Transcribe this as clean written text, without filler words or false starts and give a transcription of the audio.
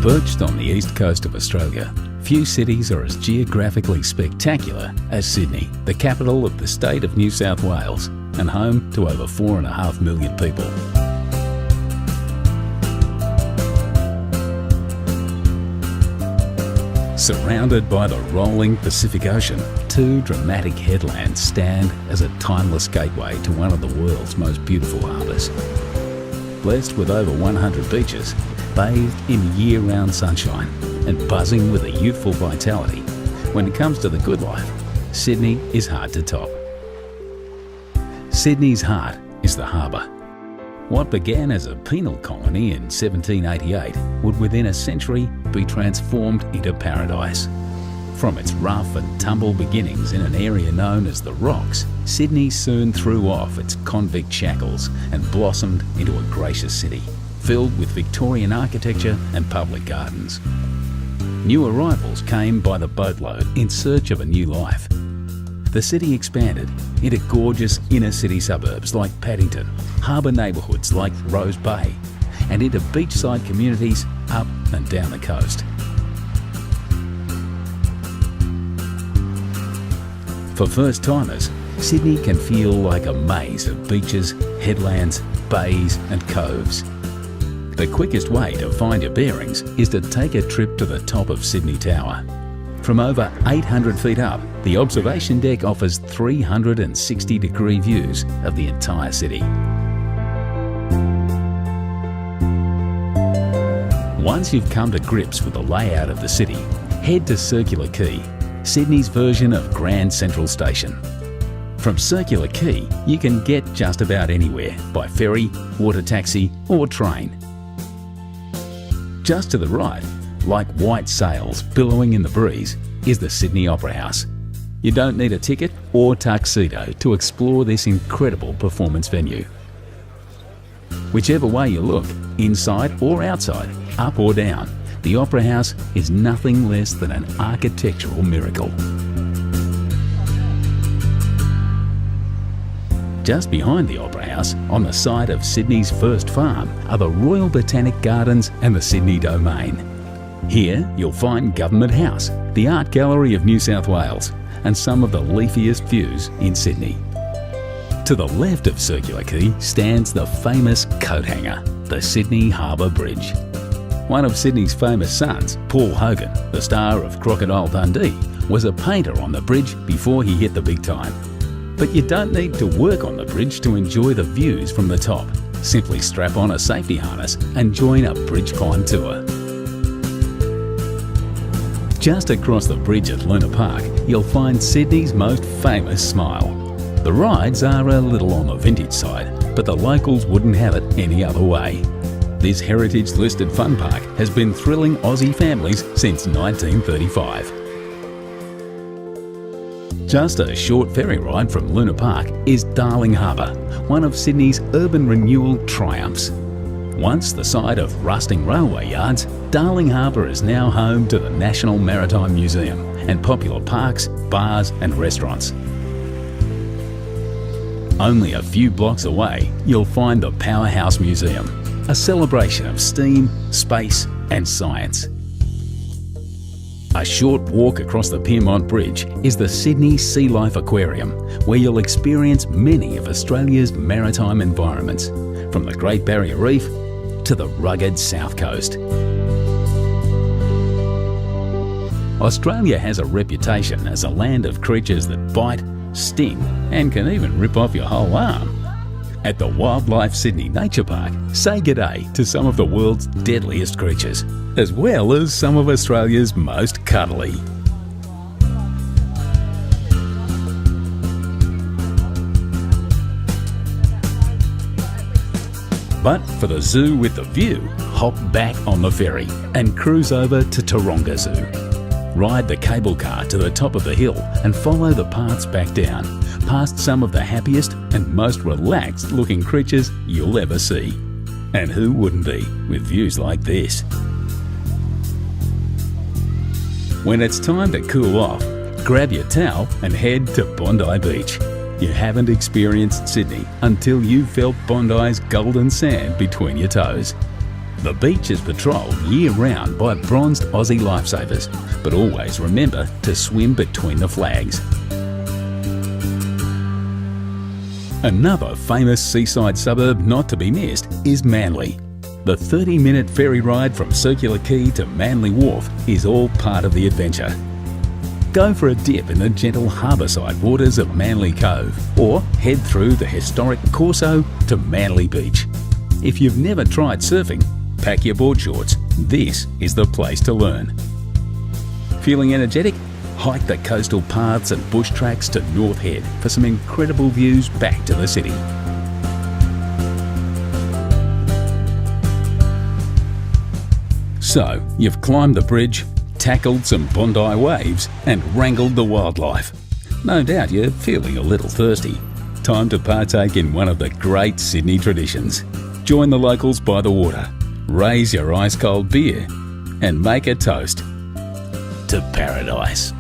Perched on the east coast of Australia, few cities are as geographically spectacular as Sydney, the capital of the state of New South Wales and home to over 4.5 million people. Surrounded by the rolling Pacific Ocean, two dramatic headlands stand as a timeless gateway to one of the world's most beautiful harbours. Blessed with over 100 beaches, bathed in year-round sunshine and buzzing with a youthful vitality, when it comes to the good life, Sydney is hard to top. Sydney's heart is the harbour. What began as a penal colony in 1788 would within a century be transformed into paradise. From its rough and tumble beginnings in an area known as the Rocks, Sydney soon threw off its convict shackles and blossomed into a gracious city, filled with Victorian architecture and public gardens. New arrivals came by the boatload in search of a new life. The city expanded into gorgeous inner city suburbs like Paddington, harbour neighbourhoods like Rose Bay, and into beachside communities up and down the coast. For first-timers, Sydney can feel like a maze of beaches, headlands, bays and coves. The quickest way to find your bearings is to take a trip to the top of Sydney Tower. From over 800 feet up, the observation deck offers 360-degree views of the entire city. Once you've come to grips with the layout of the city, head to Circular Quay, Sydney's version of Grand Central Station. From Circular Quay, you can get just about anywhere by ferry, water taxi or train. Just to the right, like white sails billowing in the breeze, is the Sydney Opera House. You don't need a ticket or tuxedo to explore this incredible performance venue. Whichever way you look, inside or outside, up or down, the Opera House is nothing less than an architectural miracle. Just behind the Opera House, on the site of Sydney's first farm, are the Royal Botanic Gardens and the Sydney Domain. Here you'll find Government House, the Art Gallery of New South Wales, and some of the leafiest views in Sydney. To the left of Circular Quay stands the famous coat hanger, the Sydney Harbour Bridge. One of Sydney's famous sons, Paul Hogan, the star of Crocodile Dundee, was a painter on the bridge before he hit the big time. But you don't need to work on the bridge to enjoy the views from the top. Simply strap on a safety harness and join a bridge climb tour. Just across the bridge at Luna Park, you'll find Sydney's most famous smile. The rides are a little on the vintage side, but the locals wouldn't have it any other way. This heritage-listed fun park has been thrilling Aussie families since 1935. Just a short ferry ride from Luna Park is Darling Harbour, one of Sydney's urban renewal triumphs. Once the site of rusting railway yards, Darling Harbour is now home to the National Maritime Museum and popular parks, bars and restaurants. Only a few blocks away, you'll find the Powerhouse Museum, a celebration of steam, space and science. A short walk across the Piermont Bridge is the Sydney Sea Life Aquarium, where you'll experience many of Australia's maritime environments, from the Great Barrier Reef to the rugged South Coast. Australia has a reputation as a land of creatures that bite, sting and can even rip off your whole arm. At the Wildlife Sydney Nature Park, say g'day to some of the world's deadliest creatures, as well as some of Australia's most cuddly. But for the zoo with the view, hop back on the ferry and cruise over to Taronga Zoo. Ride the cable car to the top of the hill and follow the paths back down, past some of the happiest and most relaxed looking creatures you'll ever see. And who wouldn't be with views like this? When it's time to cool off, grab your towel and head to Bondi Beach. You haven't experienced Sydney until you've felt Bondi's golden sand between your toes. The beach is patrolled year-round by bronzed Aussie lifesavers, but always remember to swim between the flags. Another famous seaside suburb not to be missed is Manly. The 30-minute ferry ride from Circular Quay to Manly Wharf is all part of the adventure. Go for a dip in the gentle harbourside waters of Manly Cove, or head through the historic Corso to Manly Beach. If you've never tried surfing, pack your board shorts. This is the place to learn. Feeling energetic? Hike the coastal paths and bush tracks to North Head for some incredible views back to the city. So, you've climbed the bridge, tackled some Bondi waves and wrangled the wildlife. No doubt you're feeling a little thirsty. Time to partake in one of the great Sydney traditions. Join the locals by the water, raise your ice-cold beer and make a toast to paradise.